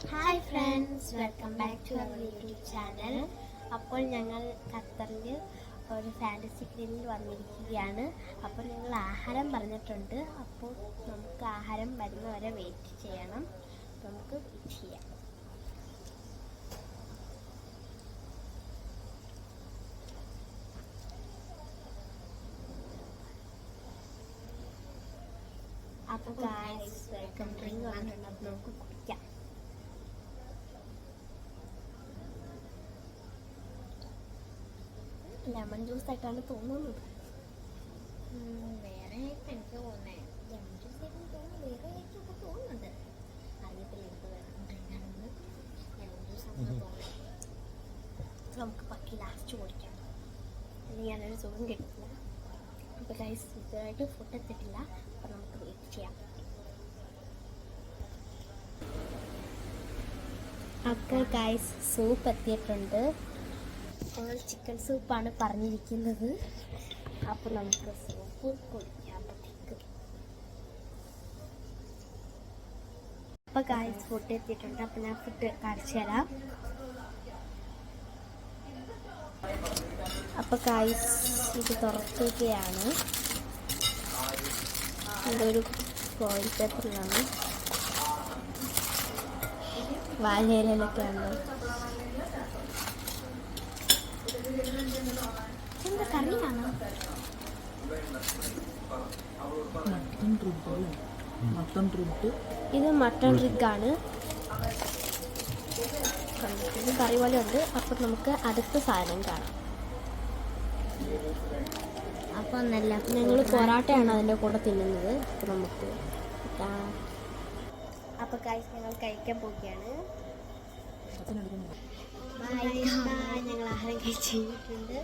Hi friends, welcome back to our YouTube channel. അപ്പോൾ ഞങ്ങൾ ഖത്തറിൽ ഒരു ഫാൻറ്റസി ക്ലീനിൽ വന്നിരിക്കുകയാണ്. അപ്പോൾ ഞങ്ങൾ ആഹാരം പറഞ്ഞിട്ടുണ്ട്. അപ്പോൾ നമുക്ക് ആഹാരം വരുന്നവരെ വെയിറ്റ് ചെയ്യണം. നമുക്ക് വെയിറ്റ് ചെയ്യാം. അപ്പോൾ ഗായ്സ്, വെൽക്കം ഡ്രിങ്ക് വന്നിട്ടുണ്ട്. അപ്പോൾ നമുക്ക് കുടിക്കാം. ലെമൺ ജ്യൂസ് ആയിട്ടാണ് തോന്നുന്നത്. വേറെ എനിക്ക് തോന്നുന്നത് ലെമൺ ജ്യൂസ് ആയിട്ട് തോന്നുന്നു. വേറെ ആയിട്ടൊക്കെ തോന്നുന്നുണ്ട്. അറിയത്തില്ല എന്ത് വേണം ഡ്രിങ്കാണെന്ന്. ലെമൺ ജ്യൂസ് ആണെന്ന് തോന്നുന്നത്. നമുക്ക് ബാക്കി ലാസ്റ്റ് കുടിക്കാം. അല്ലെങ്കിൽ ഞാനൊരു സുഖം കിട്ടില്ല. അപ്പോൾ ഗൈസ്, ഇതുമായിട്ട് ഫുഡ് എത്തിയിട്ടില്ല. അപ്പോൾ നമുക്ക് വെയിറ്റ് ചെയ്യാം. അപ്പോൾ ഗൈസ്, സൂപ്പ് എത്തിയിട്ടുണ്ട്. ഞങ്ങൾ ചിക്കൻ സൂപ്പാണ് പറഞ്ഞിരിക്കുന്നത്. അപ്പോൾ നമുക്ക് സൂപ്പ് കുടിക്കാമ്പത്തേക്ക്. അപ്പോൾ ഗായ്സ്, ഫുഡ് എത്തിയിട്ടുണ്ട്. അപ്പോൾ ഞാൻ ഫുഡ് കാണിച്ചു തരാം. അപ്പോൾ ഗായ്സ്, ഇത് തുറക്കുകയാണ്. ഇതൊരു ഫോയിൽ പേപ്പറിലാണ്. വാഴയിലൊക്കെ ഉണ്ട്. എന്താ കറിയാണോ? ഇത് മട്ടൺ റിഗാണ്. ഇത് കറി പോലെ ഉണ്ട്. അപ്പം നമുക്ക് അടുത്ത സാധനം കാണാം. അപ്പം നല്ല ഞങ്ങൾ പൊറാട്ടയാണ് അതിൻ്റെ കൂടെ തിന്നുന്നത്. അപ്പം നമുക്ക് അപ്പം ഗൈസ്, ഞങ്ങൾ കഴിക്കാൻ പോവുകയാണ്. ഞങ്ങൾ ആഹാരം കഴിച്ചിട്ടുണ്ട്.